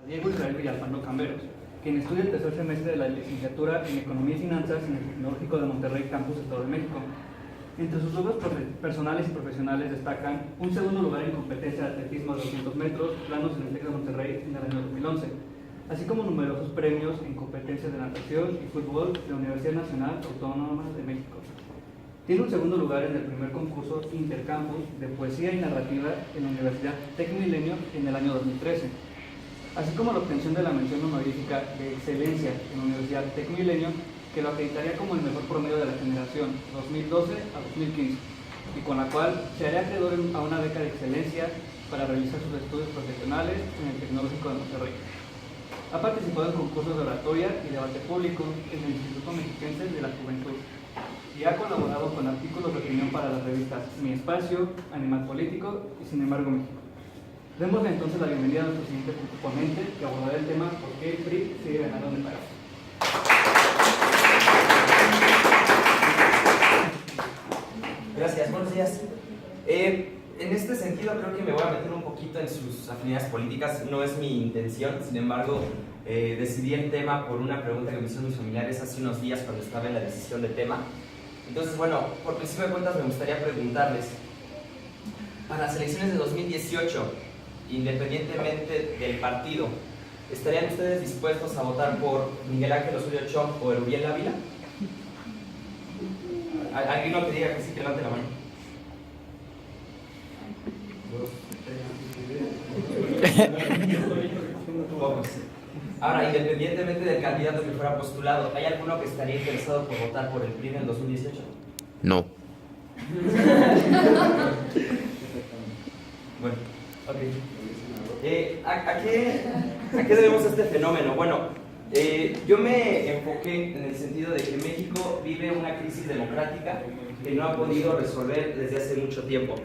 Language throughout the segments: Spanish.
Diego Israel Villalpando Camberos, quien estudia el tercer semestre de la licenciatura en Economía y Finanzas en el Tecnológico de Monterrey, Campus Estado de México. Entre sus logros personales y profesionales destacan un segundo lugar en competencia de atletismo de 200 metros, planos en el TEC de Monterrey en el año 2011, así como numerosos premios en competencias de natación y fútbol de la Universidad Nacional Autónoma de México. Tiene un segundo lugar en el primer concurso Intercampus de Poesía y Narrativa en la Universidad Tec Milenio en el año 2013, así como la obtención de la mención honorífica de excelencia en la Universidad Tec Milenio, que lo acreditaría como el mejor promedio de la generación 2012 a 2015, y con la cual se haría acreedor a una beca de excelencia para realizar sus estudios profesionales en el Tecnológico de Monterrey. Ha participado en concursos de oratoria y debate público en el Instituto Mexiquense de la Juventud y ha colaborado con artículos de opinión para las revistas Mi Espacio, Animal Político y Sin embargo México. Démosle entonces la bienvenida a nuestro siguiente ponente que abordará el tema ¿Por qué el PRI sigue ganando en el país? Gracias, buenos días. En este sentido creo que me voy a meter un poquito en sus afinidades políticas, no es mi intención, sin embargo decidí el tema por una pregunta que me hicieron mis familiares hace unos días cuando estaba en la decisión de tema. Entonces, bueno, por principio de cuentas me gustaría preguntarles, para las elecciones de 2018, independientemente del partido, ¿estarían ustedes dispuestos a votar por Miguel Ángel Osorio Chong o Erubiel Ávila? ¿Alguien que diga que sí, que levante la mano? Pocos. Ahora, independientemente del candidato que fuera postulado, ¿hay alguno que estaría interesado por votar por el PRI en el 2018? No. Bueno, ok. ¿A qué debemos este fenómeno? Bueno, yo me enfoqué en el sentido de que México vive una crisis democrática que no ha podido resolver desde hace mucho tiempo.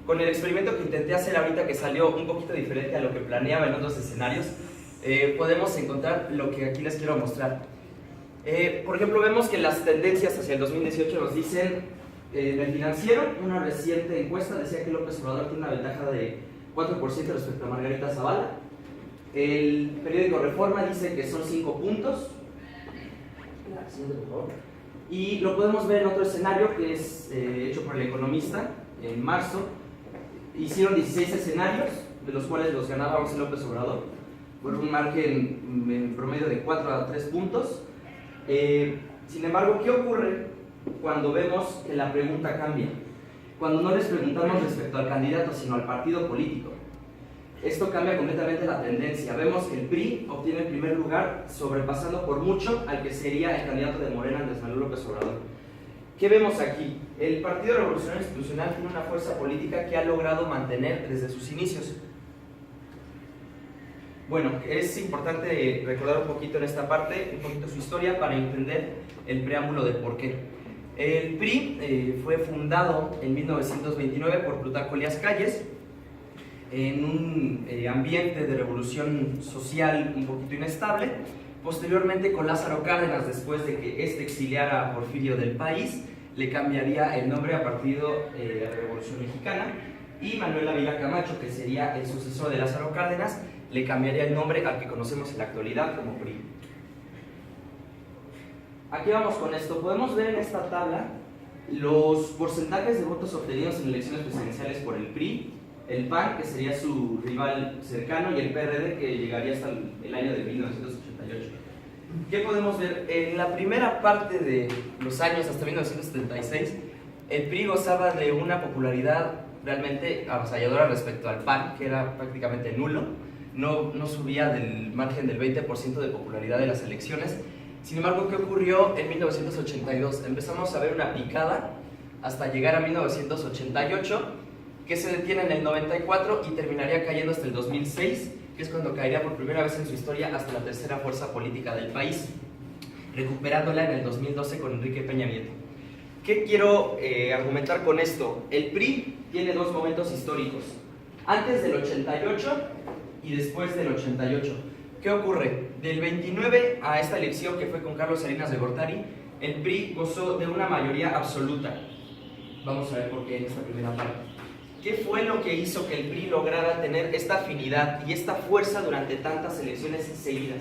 Con el experimento que intenté hacer ahorita, que salió un poquito diferente a lo que planeaba en otros escenarios, podemos encontrar lo que aquí les quiero mostrar. Por ejemplo, vemos que las tendencias hacia el 2018 nos dicen, en el Financiero, una reciente encuesta decía que López Obrador tiene una ventaja de 4% respecto a Margarita Zavala. El periódico Reforma dice que son 5 puntos. Por favor. Y lo podemos ver en otro escenario que es hecho por El Economista en marzo. Hicieron 16 escenarios, de los cuales los ganaba José López Obrador, por un margen en promedio de 4 a 3 puntos. Sin embargo, ¿qué ocurre cuando vemos que la pregunta cambia? Cuando no les preguntamos respecto al candidato, sino al partido político. Esto cambia completamente la tendencia. Vemos que el PRI obtiene el primer lugar, sobrepasando por mucho al que sería el candidato de Morena, Andrés Manuel López Obrador. ¿Qué vemos aquí? El Partido Revolucionario Institucional tiene una fuerza política que ha logrado mantener desde sus inicios. Bueno, es importante recordar un poquito en esta parte, un poquito su historia para entender el preámbulo de por qué. El PRI fue fundado en 1929 por Plutarco Elías Calles, en un ambiente de revolución social un poquito inestable. Posteriormente, con Lázaro Cárdenas, después de que este exiliara a Porfirio del país, le cambiaría el nombre a Partido de la Revolución Mexicana, y Manuel Ávila Camacho, que sería el sucesor de Lázaro Cárdenas, le cambiaría el nombre al que conocemos en la actualidad como PRI. Aquí vamos con esto. Podemos ver en esta tabla los porcentajes de votos obtenidos en elecciones presidenciales por el PRI, el PAN, que sería su rival cercano, y el PRD, que llegaría hasta el año de 1988. ¿Qué podemos ver? En la primera parte de los años, hasta 1976, el PRI gozaba de una popularidad realmente avasalladora respecto al PAN, que era prácticamente nulo. No subía del margen del 20% de popularidad de las elecciones. Sin embargo, ¿qué ocurrió en 1982? Empezamos a ver una picada hasta llegar a 1988, que se detiene en el 94 y terminaría cayendo hasta el 2006, que es cuando caería por primera vez en su historia hasta la tercera fuerza política del país, recuperándola en el 2012 con Enrique Peña Nieto. ¿Qué quiero argumentar con esto? El PRI tiene dos momentos históricos, antes del 88 y después del 88. ¿Qué ocurre? Del 29 a esta elección, que fue con Carlos Salinas de Gortari, el PRI gozó de una mayoría absoluta. Vamos a ver por qué en esta primera parte. ¿Qué fue lo que hizo que el PRI lograra tener esta afinidad y esta fuerza durante tantas elecciones seguidas?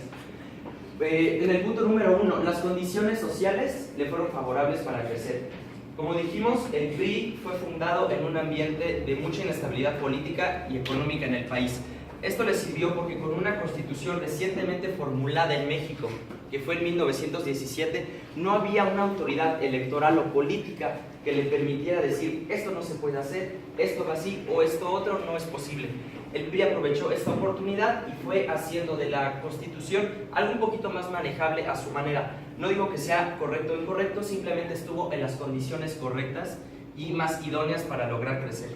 En el punto número 1, las condiciones sociales le fueron favorables para crecer. Como dijimos, el PRI fue fundado en un ambiente de mucha inestabilidad política y económica en el país. Esto le sirvió porque con una constitución recientemente formulada en México, que fue en 1917, no había una autoridad electoral o política que le permitiera decir esto no se puede hacer, esto va así o esto otro no es posible. El PRI aprovechó esta oportunidad y fue haciendo de la Constitución algo un poquito más manejable a su manera. No digo que sea correcto o incorrecto, simplemente estuvo en las condiciones correctas y más idóneas para lograr crecer.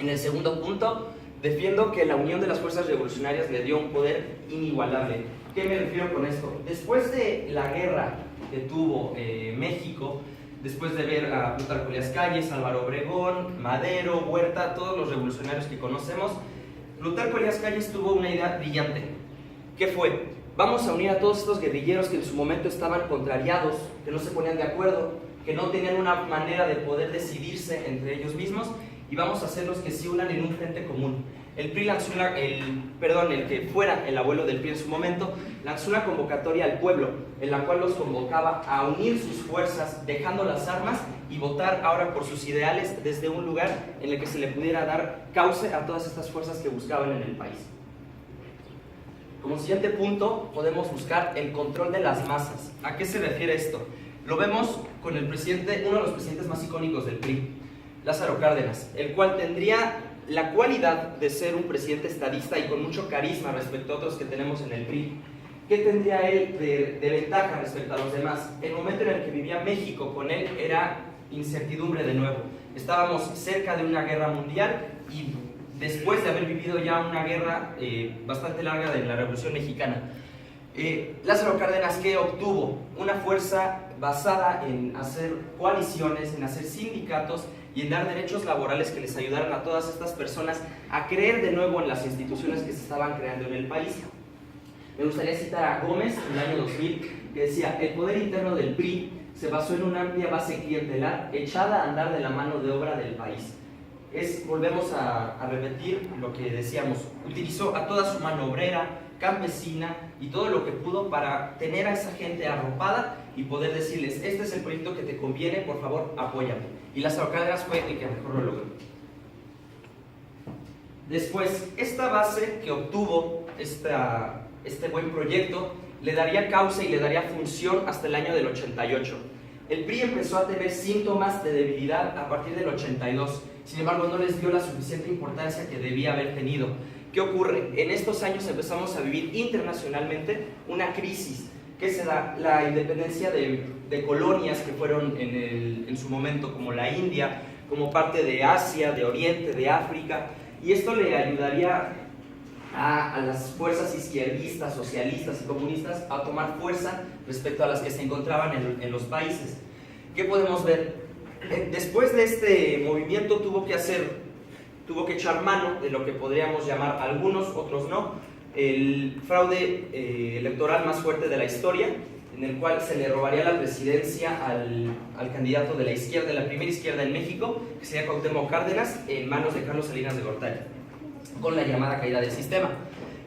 En el segundo punto, defiendo que la unión de las fuerzas revolucionarias le dio un poder inigualable. ¿Qué me refiero con esto? Después de la guerra que tuvo México, después de ver a Plutarco Elías Calles, Álvaro Obregón, Madero, Huerta, todos los revolucionarios que conocemos, Plutarco Elías Calles tuvo una idea brillante. ¿Qué fue? Vamos a unir a todos estos guerrilleros que en su momento estaban contrariados, que no se ponían de acuerdo, que no tenían una manera de poder decidirse entre ellos mismos, y vamos a hacerlos que se unan en un frente común. El PRI lanzó el que fuera el abuelo del PRI en su momento, lanzó una convocatoria al pueblo, en la cual los convocaba a unir sus fuerzas, dejando las armas y votar ahora por sus ideales desde un lugar en el que se le pudiera dar cauce a todas estas fuerzas que buscaban en el país. Como siguiente punto, podemos buscar el control de las masas. ¿A qué se refiere esto? Lo vemos con el presidente, uno de los presidentes más icónicos del PRI, Lázaro Cárdenas, el cual tendría la cualidad de ser un presidente estadista y con mucho carisma respecto a otros que tenemos en el PRI. ¿Qué tendría él de ventaja respecto a los demás? El momento en el que vivía México con él era incertidumbre de nuevo. Estábamos cerca de una guerra mundial y después de haber vivido ya una guerra bastante larga de la Revolución Mexicana. Lázaro Cárdenas, ¿qué obtuvo? Una fuerza basada en hacer coaliciones, en hacer sindicatos y en dar derechos laborales que les ayudaran a todas estas personas a creer de nuevo en las instituciones que se estaban creando en el país. Me gustaría citar a Gómez en el año 2000, que decía: el poder interno del PRI se basó en una amplia base clientelar echada a andar de la mano de obra del país. Volvemos a repetir lo que decíamos, utilizó a toda su mano obrera, campesina y todo lo que pudo para tener a esa gente arropada y poder decirles: este es el proyecto que te conviene, por favor, apóyame. Y Lázaro Cárdenas fue el que mejor lo logró. Después, esta base que obtuvo, este buen proyecto, le daría cauce y le daría función hasta el año del 88. El PRI empezó a tener síntomas de debilidad a partir del 82, sin embargo no les dio la suficiente importancia que debía haber tenido. ¿Qué ocurre? En estos años empezamos a vivir internacionalmente una crisis que se da la independencia de colonias que fueron en su momento, como la India, como parte de Asia, de Oriente, de África, y esto le ayudaría a las fuerzas izquierdistas, socialistas y comunistas a tomar fuerza respecto a las que se encontraban en los países. ¿Qué podemos ver? Después de este movimiento tuvo que echar mano de lo que podríamos llamar algunos, otros no, el fraude electoral más fuerte de la historia, en el cual se le robaría la presidencia al candidato de la izquierda, de la primera izquierda en México, que sería Cuauhtémoc Cárdenas, en manos de Carlos Salinas de Gortari, con la llamada caída del sistema.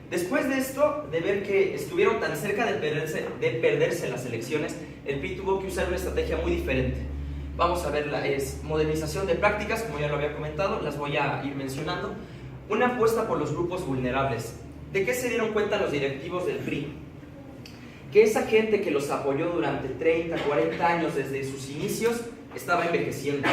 Después de esto, de ver que estuvieron tan cerca de perderse las elecciones, el PRI tuvo que usar una estrategia muy diferente. Vamos a verla, es modernización de prácticas, como ya lo había comentado, las voy a ir mencionando. Una apuesta por los grupos vulnerables. ¿De qué se dieron cuenta los directivos del PRI? Que esa gente que los apoyó durante 30, 40 años desde sus inicios, estaba envejeciendo.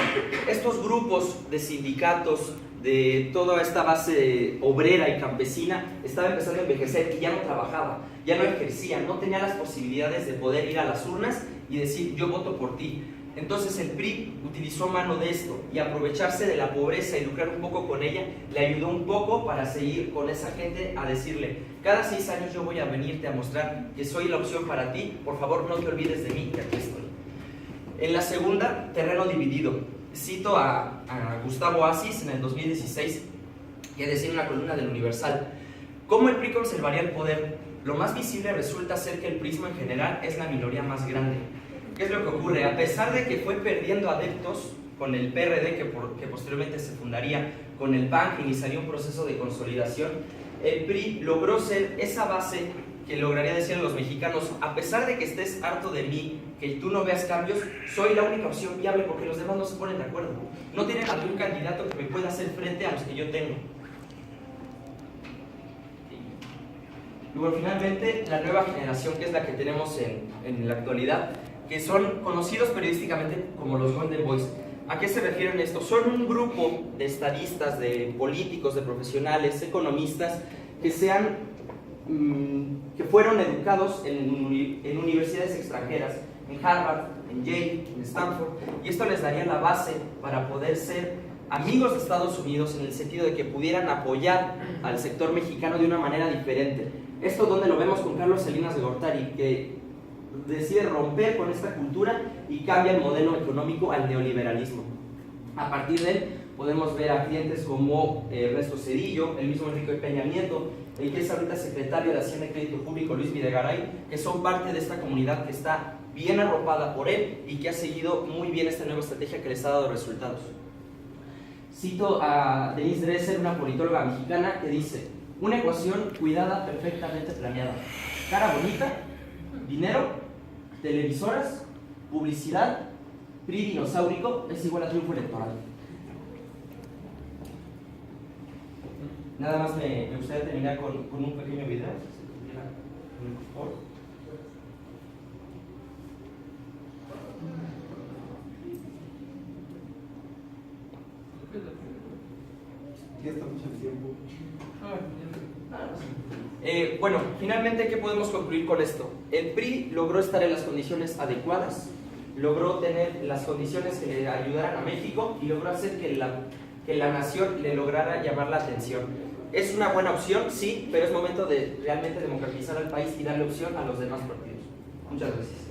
Estos grupos de sindicatos, de toda esta base obrera y campesina, estaba empezando a envejecer y ya no trabajaba, ya no ejercía, no tenía las posibilidades de poder ir a las urnas y decir: yo voto por ti. Entonces el PRI utilizó mano de esto y aprovecharse de la pobreza y lucrar un poco con ella, le ayudó un poco para seguir con esa gente a decirle: cada 6 años yo voy a venirte a mostrar que soy la opción para ti, por favor no te olvides de mí, que aquí estoy. En la segunda, terreno dividido. Cito a Gustavo Assis en el 2016, que decía en una columna del Universal: ¿cómo el PRI conservaría el poder? Lo más visible resulta ser que el prismo en general es la minoría más grande. ¿Qué es lo que ocurre? A pesar de que fue perdiendo adeptos, con el PRD, que posteriormente se fundaría con el PAN, que iniciaría un proceso de consolidación, el PRI logró ser esa base que lograría decir a los mexicanos: a pesar de que estés harto de mí, que tú no veas cambios, soy la única opción viable porque los demás no se ponen de acuerdo. No tienen algún candidato que me pueda hacer frente a los que yo tengo. Y bueno, finalmente, la nueva generación, que es la que tenemos en la actualidad, que son conocidos periodísticamente como los Golden Boys. ¿A qué se refieren esto? Son un grupo de estadistas, de políticos, de profesionales, economistas, que fueron educados en universidades extranjeras, en Harvard, en Yale, en Stanford, y esto les daría la base para poder ser amigos de Estados Unidos, en el sentido de que pudieran apoyar al sector mexicano de una manera diferente. Esto donde lo vemos con Carlos Salinas de Gortari, que decide romper con esta cultura y cambia el modelo económico al neoliberalismo. A partir de él podemos ver a clientes como Ernesto Zedillo, el mismo Enrique Peña Nieto, el que es ahorita secretario de Hacienda y Crédito Público, Luis Videgaray, que son parte de esta comunidad que está bien arropada por él y que ha seguido muy bien esta nueva estrategia que les ha dado resultados. Cito a Denise Dresser, una politóloga mexicana, que dice: una ecuación cuidada, perfectamente planeada. Cara bonita, dinero, televisoras, publicidad, PRI dinosaurico es igual a triunfo electoral. Nada más me gustaría terminar con un pequeño video. Por favor. Ya está mucho tiempo. Bueno, finalmente, ¿qué podemos concluir con esto? El PRI logró estar en las condiciones adecuadas, logró tener las condiciones que le ayudaran a México y logró hacer que la nación le lograra llamar la atención. ¿Es una buena opción? Sí, pero es momento de realmente democratizar al país y darle opción a los demás partidos. Muchas gracias.